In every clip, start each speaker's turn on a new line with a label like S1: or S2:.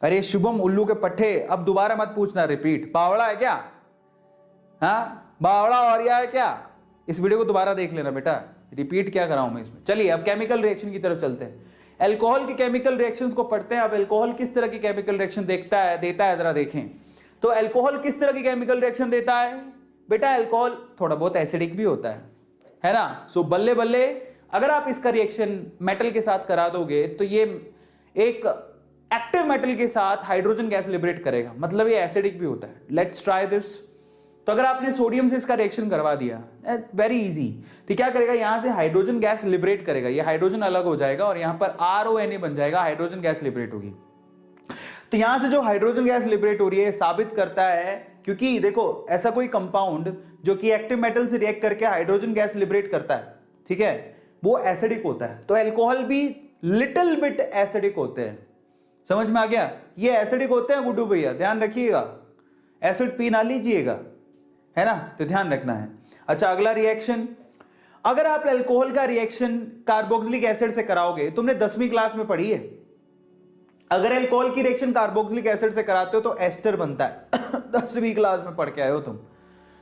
S1: अरे शुभम उल्लू के पट्टे, अब दोबारा मत पूछना रिपीट। बावड़ा है क्या? हाँ बावड़ा और या है क्या? इस वीडियो को दोबारा देख लेना बेटा, रिपीट क्या कराऊं मैं इसमें। चलिए अब केमिकल रिएक्शन की तरफ चलते हैं। अल्कोहल के केमिकल रिएक्शंस को पढ़ते हैं। अब अल्कोहल किस तरह की केमिकल रिएक्शन देता है जरा देखें। तो अल्कोहल किस तरह की केमिकल रिएक्शन देता है बेटा? अल्कोहल थोड़ा बहुत एसिडिक भी होता है ना। सो बल्ले बल्ले अगर आप इसका रिएक्शन मेटल के साथ करा दोगे तो ये एक एक्टिव मेटल के साथ हाइड्रोजन गैस लिबरेट करेगा, मतलब ये एसिडिक भी होता है। Let's try this. तो अगर आपने सोडियम से इसका रिएक्शन करवा दिया, वेरी इजी, तो क्या करेगा, यहां से हाइड्रोजन गैस लिबरेट करेगा, ये हाइड्रोजन अलग हो जाएगा और यहां पर RONA बन जाएगा, हाइड्रोजन गैस लिबरेट होगी। तो यहां से जो हाइड्रोजन गैस लिबरेट हो रही है साबित करता है, क्योंकि देखो ऐसा कोई कंपाउंड जो कि एक्टिव मेटल से रिएक्ट करके हाइड्रोजन गैस लिबरेट करता है, ठीक है, वो एसिडिक होता है। तो अल्कोहल भी लिटिल बिट एसिडिक होते हैं। समझ में आ गया? ये एसिडिक होते हैं गुड्डू भैया, ध्यान रखिएगा, एसिड पी ना लीजिएगा, है ना, तो ध्यान रखना है। अच्छा अगला रिएक्शन, अगर आप अल्कोहल का रिएक्शन कार्बोक्सिलिक एसिड से कराओगे, तुमने 10वीं क्लास में पढ़ी है, अगर अल्कोहल की रिएक्शन कार्बोक्सिलिक एसिड से कराते हो तो एस्टर बनता है 10वीं क्लास में पढ़ के आए हो तुम,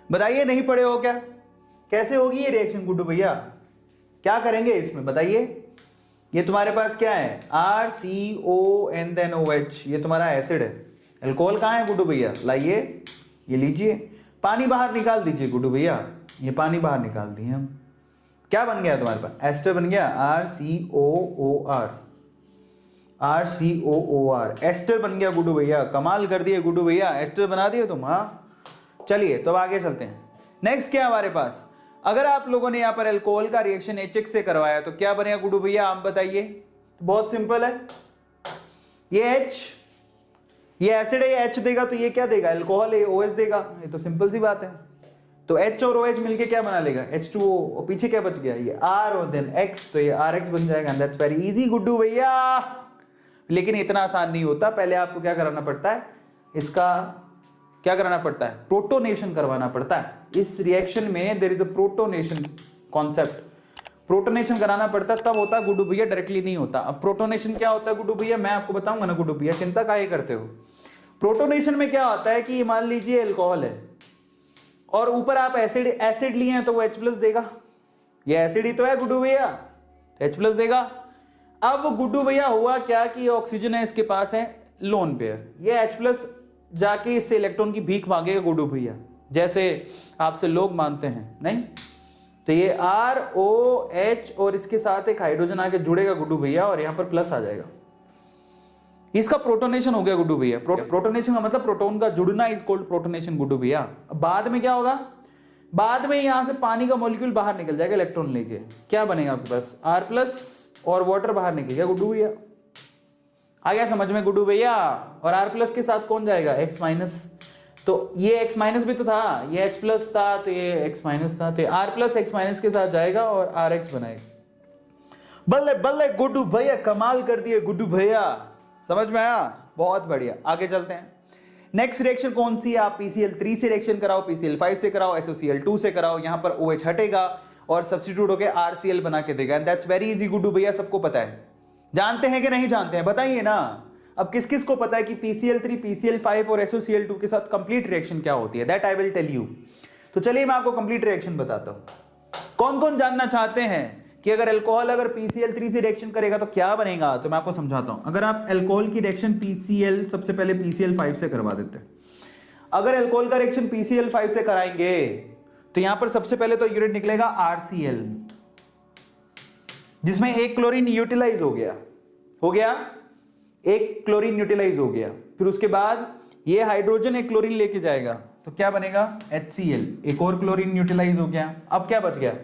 S1: बताइए नहीं पढ़े हो क्या? कैसे होगी ये रिएक्शन गुड्डू भैया, क्या करेंगे इसमें बताइए? ये तुम्हारे पास क्या है, RCO and then OH, ये तुम्हारा एसिड है। अल्कोहल कहाँ है गुड्डू भैया? लाइए ये लीजिए, पानी बाहर निकाल दीजिए गुड्डू भैया, ये पानी बाहर निकाल दिए हम, क्या बन गया तुम्हारे पास? एस्टर बन गया, RCOOR, एस्टर बन गया गुड्डू भैया। कमाल कर दिए गुड्डू भैया, एस्टर बना दिए तुम। हाँ चलिए तो आगे चलते हैं। नेक्स्ट क्या हमारे पास, अगर आप लोगों ने यहां पर अल्कोहल का रिएक्शन HX से करवाया तो क्या बनेगा गुड्डू भैया, आप बताइए? बहुत सिंपल है, ये H, ये एसिड है, H देगा तो ये क्या देगा, अल्कोहल है, OH देगा, ये तो सिंपल सी बात है। तो H और OH मिलके क्या बना लेगा, H2O, और पीछे क्या बच गया, ये R और देन X, तो ये RX बन जाएगा। दैट्स वेरी इजी गुड्डू भैया। लेकिन इतना आसान नहीं होता, पहले आपको क्या कराना पड़ता है, इसका क्या कराना पड़ता है, प्रोटोनेशन करवाना पड़ता है। इस रिएक्शन में there is a protonation concept, protonation कराना पड़ता है, तब होता है गुड्डू भैया, डायरेक्टली नहीं होता। अब प्रोटोनेशन क्या होता है गुड्डू भैया, मैं आपको बताऊंगा ना गुड्डू भैया, चिंता काहे करते हो। प्रोटोनेशन में क्या होता है कि मान लीजिए अल्कोहल है और ऊपर आप एसिड लिए हैं तो वो H+ देगा, ये एसिड ही तो है गुड्डू भैया, H+ देगा। अब गुड्डू भैया हुआ क्या कि ऑक्सीजन है इसके पास है लोन पेयर, ये H+ जाके इससे इलेक्ट्रॉन की भीख मांगेगा गुड्डू भैया, जैसे आपसे लोग मानते हैं नहीं, तो ये ROH और इसके साथ एक हाइड्रोजन आके जुड़ेगा गुड्डू भैया और यहां पर प्लस आ जाएगा, इसका प्रोटोनेशन हो गया गुड्डू भैया। प्रोटोनेशन का मतलब प्रोटॉन का जुड़ना इज कॉल्ड प्रोटोनेशन गुड्डू भैया। बाद में क्या होगा, बाद में यहां से पानी का मॉलिक्यूल बाहर निकल जाएगा इलेक्ट्रॉन लेके, क्या बनेगा आपके पास, R+ और वाटर बाहर निकल गया गुड्डू भैया। आ गया समझ में गुड्डू भैया? और R+ के साथ कौन जाएगा, X-, तो ये X- भी तो था, ये H+ था तो ये X- था, तो R+ X- के साथ जाएगा और RX बनाएगा। बल्ले बल्ले गुड्डू भैया, कमाल कर दिए गुड्डू भैया, समझ में आया? बहुत बढ़िया, आगे चलते हैं। नेक्स्ट रिएक्शन कौन सी है, आप PCl3 से रिएक्शन कराओ, PCl5 से कराओ, SOCl2 से कराओ, यहां पर OH हटेगा और सब्स्टिट्यूट होकर RCl बना के देगा। And that's very easy Guddu भैया, सबको पता है, जानते हैं कि नहीं जानते हैं, बताइए ना। अब किस किस को पता है कि PCl3, PCl5 और SOCl2 के साथ कंप्लीट रिएक्शन क्या होती है, that I will tell you. तो चलिए मैं आपको कंप्लीट रिएक्शन बताता हूं। कौन कौन जानना चाहते हैं कि अगर अल्कोहल अगर PCl3 से रिएक्शन करेगा तो क्या बनेगा, तो मैं आपको समझाता हूं। अगर आप अल्कोहल की रिएक्शन PCl सबसे पहले PCl5 से करवा देते हैं, अगर अल्कोहल का रिएक्शन PCl5 से कराएंगे तो यहां पर सबसे पहले तो यूनिट निकलेगा RCl, जिसमें एक क्लोरीन यूटिलाइज हो गया, एक क्लोरीन यूटिलाइज हो गया। फिर उसके बाद ये हाइड्रोजन एक क्लोरीन लेके जाएगा तो क्या बनेगा, HCl, एक और क्लोरीन यूटिलाइज हो गया। अब क्या बच गया,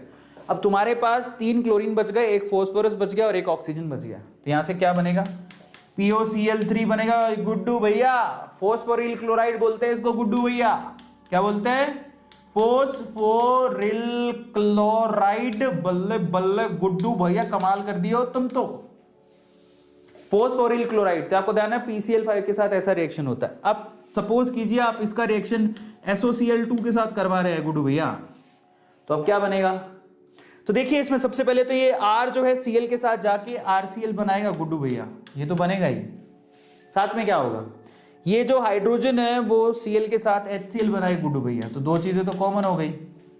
S1: अब तुम्हारे पास 3 क्लोरीन बच गए, एक फॉस्फोरस बच गया और एक ऑक्सीजन बच गया, तो यहां से क्या बनेगा, POCl3 बनेगा गुड्डू भैया। फॉस्फोरिल क्लोराइड बोलते हैं इसको गुड्डू भैया, क्या बोलते हैं, फॉस्फोरिल क्लोराइड। बल्ले बल्ले गुड्डू भैया, कमाल कर दियो तुम तो। फॉस्फोरिल क्लोराइड, तो आपको ध्यान है PCl5 के साथ ऐसा रिएक्शन होता है। अब सपोज कीजिए आप इसका रिएक्शन SOCl2 के साथ करवा रहे हैं गुड्डू भैया, तो अब क्या बनेगा, तो देखिए इसमें सबसे पहले तो ये R जो है Cl के साथ जाके RCl बनाएगा गुड्डू भैया, ये तो बनेगा ही, साथ में क्या होगा, ये जो हाइड्रोजन है वो Cl के साथ HCl बनाए गुड्डू भैया, तो दो चीजें तो कॉमन हो गई।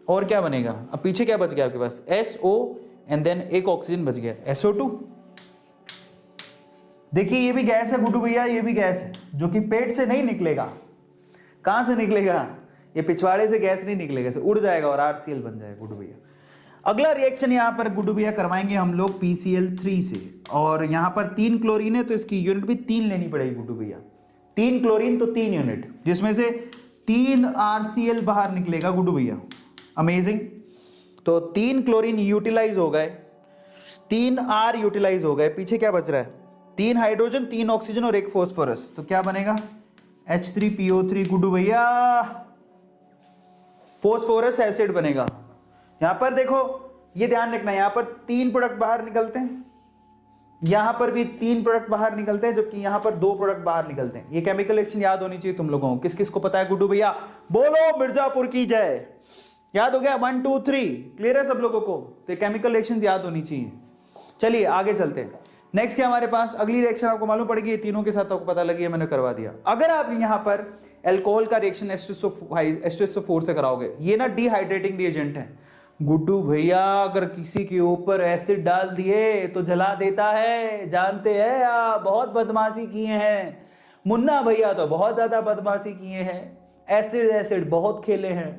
S1: और क्या बनेगा, अब पीछे क्या बच गया आपके पास, SO एंड देन एक ऑक्सीजन बच गया SO2। देखिए ये भी गैस है गुड्डू भैया, ये भी गैस है, जो कि पेट से नहीं निकलेगा। कहां से निकलेगा, ये पिछवाड़े से गैस नहीं निकलेगा, उड़ जाएगा और RCl बन जाएगा गुड्डू भैया। अगला रिएक्शन यहाँ पर गुड्डू भैया करवाएंगे हम लोग PCl3 से, और यहाँ पर 3 क्लोरीन है तो इसकी यूनिट भी 3 लेनी पड़ेगी गुड्डू भैया। 3 क्लोरीन तो 3 यूनिट, जिसमें से 3 RCl बाहर निकलेगा गुड्डू भैया। अमेजिंग। तो 3 क्लोरीन यूटिलाइज हो गए, 3 R यूटिलाइज हो गए, पीछे क्या बच रहा है, 3 हाइड्रोजन, 3 ऑक्सीजन और 1 फॉस्फोरस, तो क्या बनेगा H3PO3 गुड्डू भैया, फॉस्फोरस एसिड बनेगा। यहां पर देखो, ये ध्यान रखना, यहां पर 3 प्रोडक्ट बाहर निकलते हैं, यहां पर भी 3 प्रोडक्ट बाहर निकलते हैं, जबकि यहां पर 2 प्रोडक्ट बाहर निकलते हैं। ये केमिकल रिएक्शन याद होनी चाहिए तुम लोगों को। किस किस को पता है गुड्डू भैया, बोलो मिर्जापुर की जय। याद हो गया 1 2 3, क्लियर है सब लोगों को, तो केमिकल रिएक्शंस याद होनी चाहिए। चलिए आगे चलते हैं। नेक्स्ट क्या हमारे पास, अगली रिएक्शन आपको मालूम पड़ेगी, ये तीनों के साथ आपको पता लगी है, मैंने करवा दिया। अगर आप यहां पर अल्कोहल का रिएक्शन H2SO4 से कराओगे, ये ना डिहाइड्रेटिंग रिएजेंट है गुड्डू भैया, अगर किसी के ऊपर एसिड डाल दिए तो जला देता है, जानते हैं आप, बहुत बदमाशी किए हैं मुन्ना भैया, तो बहुत ज्यादा बदमाशी किए हैं, एसिड बहुत खेले हैं,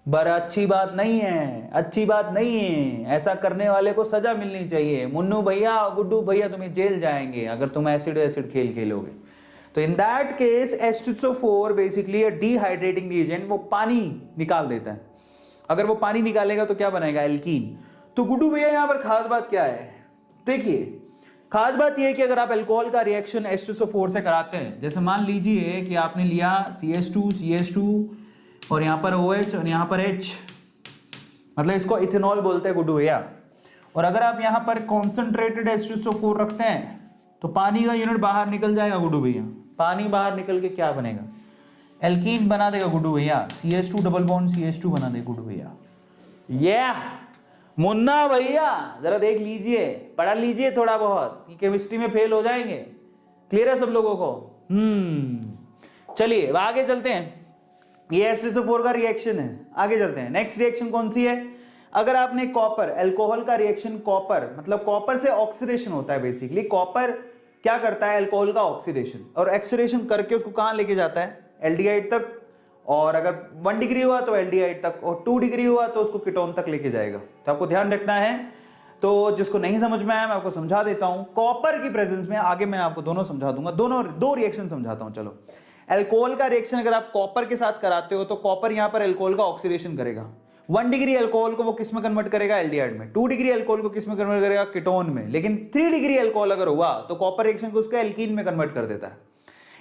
S1: बड़ा अच्छी बात नहीं है, अच्छी बात नहीं है, ऐसा करने वाले को सजा मिलनी चाहिए। मुन्नू भैया, गुड्डू भैया, तुम्हें जेल जाएंगे अगर तुम एसिड खेल खेलोगे। तो in that case H2SO4 basically dehydrating reagent, वो पानी निकाल देता है। अगर वो पानी निकालेगा तो क्या बनेगा, एल्कीन। तो गुड्डू भैया यहां पर खास बात क्या है, देखिए खास बात यह है कि अगर आप अल्कोहल का रिएक्शन H2SO4 से कराते हैं, जैसे मान लीजिए कि आपने लिया CH2 और यहां पर OH और यहां पर H, मतलब इसको इथेनॉल बोलते हैं गुड्डू भैया, और अगर आप यहां पर कॉन्सेंट्रेटेड H2SO4 रखते हैं तो पानी का यूनिट बाहर निकल जाएगा गुड्डू भैया। पानी बाहर निकल के क्या बनेगा, एल्कीन बना देगा गुड्डू भैया, CH2 डबल बॉन्ड CH2 बना देगा गुड्डू भैया। मुन्ना भैया जरा देख लीजिए, पढ़ा लीजिए थोड़ा बहुत, केमिस्ट्री में फेल हो जाएंगे। क्लियर है सब लोगों को? चलिए आगे चलते हैं, ये H2SO4 का रिएक्शन है, आगे चलते हैं। नेक्स्ट रिएक्शन कौन सी है, अगर आपने कॉपर, अल्कोहल का रिएक्शन कॉपर, मतलब कॉपर से ऑक्सीडेशन होता है बेसिकली, कॉपर क्या करता है, अल्कोहल का ऑक्सीडेशन, और ऑक्सीडेशन करके उसको कहां लेके जाता है, एल्डिहाइड तक, और अगर 1 डिग्री हुआ तो एल्डिहाइड तक, और 2 डिग्री हुआ तो उसको कीटोन तक लेके जाएगा। तो आपको ध्यान रखना है। तो जिसको नहीं समझ में आया मैं आपको समझा देता हूं, कॉपर की प्रेजेंस में, आगे मैं आपको दोनों समझा दूंगा, दो रिएक्शन समझाता हूं। चलो, अल्कोहल का रिएक्शन अगर आप कॉपर के साथ कराते हो तो कॉपर यहां पर अल्कोहल का ऑक्सीडेशन करेगा। 1 डिग्री अल्कोहल को वो किस में कन्वर्ट करेगा, एल्डिहाइड में। 2 डिग्री अल्कोहल को किस में कन्वर्ट करेगा, कीटोन में। लेकिन 3 डिग्री अल्कोहल अगर हुआ तो कॉपर रिएक्शन को उसके एल्कीन में कन्वर्ट कर देता है।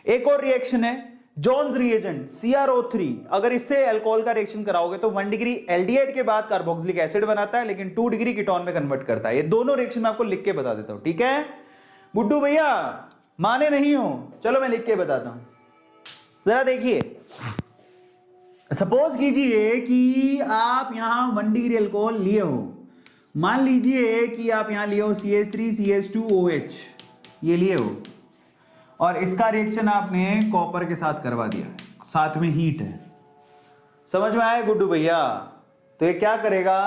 S1: एक और रिएक्शन है जॉन्स रिएजेंट CrO3, अगर इससे अल्कोहल का रिएक्शन कराओगे तो 1 डिग्री एल्डिहाइड के बाद कार्बोक्सिलिक एसिड बनाता है, लेकिन 2 डिग्री कीटोन में कन्वर्ट करता है। ये दोनों रिएक्शन मैं आपको लिख के बता देता हूं, ठीक है गुड्डू भैया, माने नहीं हो, चलो मैं लिख के बताता हूं। जरा देखिए, सपोज कीजिए कि आप यहां 1 डिग्री अल्कोहल लिए हो, मान लीजिए कि आप यहां लिए हो CH3 CH2OH, ये लिए हो, और इसका रिएक्शन आपने कॉपर के साथ करवा दिया, साथ में हीट है। समझ में आया गुड्डू भैया? तो ये क्या करेगा,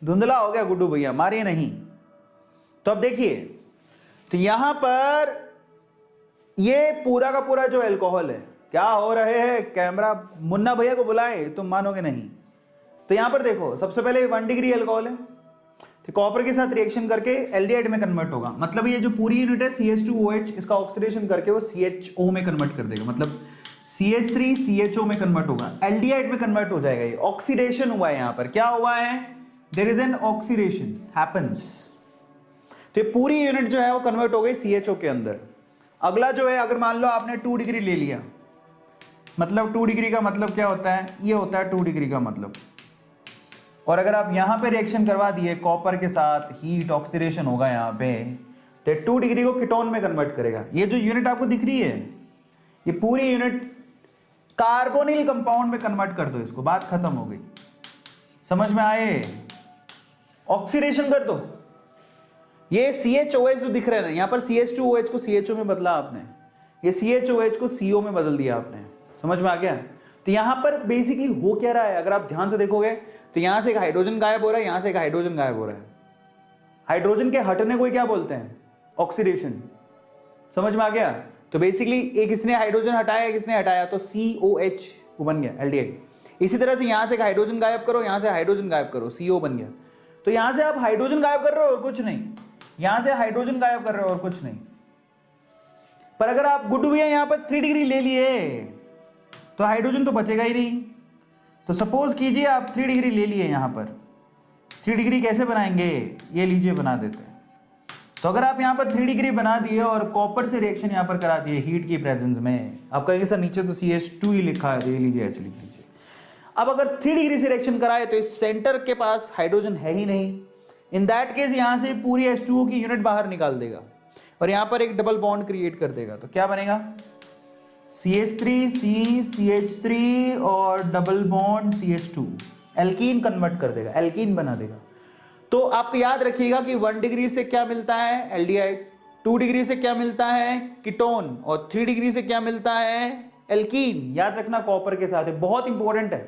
S1: धुंधला हो गया गुड्डू भैया, मारिए नहीं। तो अब देखिए, तो यहां पर ये पूरा का पूरा जो अल्कोहल है, क्या हो रहे हैं, कैमरा मुन्ना भैया को बुलाए, तुम मानोगे नहीं। तो यहां पर देखो, सबसे पहले 1 डिग्री अल्कोहल है, तो कॉपर के साथ रिएक्शन करके एल्डिहाइड में कन्वर्ट होगा, मतलब ये जो पूरी यूनिट है CH2OH, इसका ऑक्सीडेशन करके वो CHO में कन्वर्ट कर देगा, मतलब CH3 CHO में कन्वर्ट होगा, एल्डिहाइड में कन्वर्ट हो जाएगा। ये ऑक्सीडेशन हुआ है, यहां पर क्या हुआ है, there is an oxidation happens. तो ये पूरी यूनिट जो है वो कन्वर्ट हो गई CHO के अंदर। अगला जो है, अगर मान लो आपने 2 डिग्री ले लिया, मतलब 2 डिग्री का मतलब क्या होता है, ये होता है 2 डिग्री का मतलब, और अगर आप यहां पे रिएक्शन करवा दिए कॉपर के साथ, हीट ऑक्सीडेशन होगा यहां पे, तो 2 डिग्री को कीटोन में कन्वर्ट करेगा। ये जो यूनिट आपको दिख रही है, ये पूरी यूनिट कार्बोनिल कंपाउंड में कन्वर्ट कर दो इसको, बात खत्म हो गई। समझ में आए? ऑक्सीडेशन कर दो। ये CHOH जो दिख रहा है ना, यहां पर CH2OH को CHO में बदला आपने, ये CHOH को CO में बदल दिया आपने, समझ में आ गया। तो यहां पर बेसिकली हो क्या रहा है, अगर आप ध्यान से देखोगे तो यहां से एक हाइड्रोजन गायब हो रहा है, यहां से एक हाइड्रोजन गायब हो रहा है। हाइड्रोजन के हटने को क्या बोलते हैं, ऑक्सीडेशन, समझ में आ गया। तो बेसिकली एक इसने हाइड्रोजन हटाया, एक इसने हटाया, तो COH वो बन गया एल्डिहाइड। इसी तरह से यहां से एक हाइड्रोजन गायब करो, यहां से हाइड्रोजन गायब करो, CO बन गया। तो यहां से आप हाइड्रोजन गायब कर रहे हो और कुछ नहीं, यहां से हाइड्रोजन गायब कर रहे हो और कुछ नहीं। पर अगर आप गुड्डू भैया यहां पर 3 डिग्री ले लिए तो हाइड्रोजन तो बचेगा ही नहीं। तो सपोज कीजिए आप 3 डिग्री ले लिए, यहां पर 3 डिग्री कैसे बनाएंगे, ये लीजिए बना देते हैं। तो अगर आप यहाँ पर 3 डिग्री बना दिए और कॉपर से रिएक्शन यहाँ पर करा दिए हीट की प्रेजेंस में, आप कहेंगे सर नीचे तो CH2 ही लिखा है, ये लीजिए H लिख लीजिए। अब अगर 3 डिग्री से रिएक्शन कराए तो इस सेंटर के पास हाइड्रोजन है ही नहीं, इन दैट केस यहाँ से पूरी H2O की यूनिट बाहर निकाल देगा और यहाँ पर एक डबल बॉन्ड क्रिएट कर देगा। तो क्या बनेगा, CH3 CH3 और double bond CH2, alkene convert कर देगा, एल्कीन बना देगा। तो आप याद रखिएगा कि 1 डिग्री से क्या मिलता है, एल्डिहाइड, 2 डिग्री से क्या मिलता है, कीटोन, और 3 डिग्री से क्या मिलता है, एल्कीन। याद रखना कॉपर के साथ है, बहुत इंपॉर्टेंट है।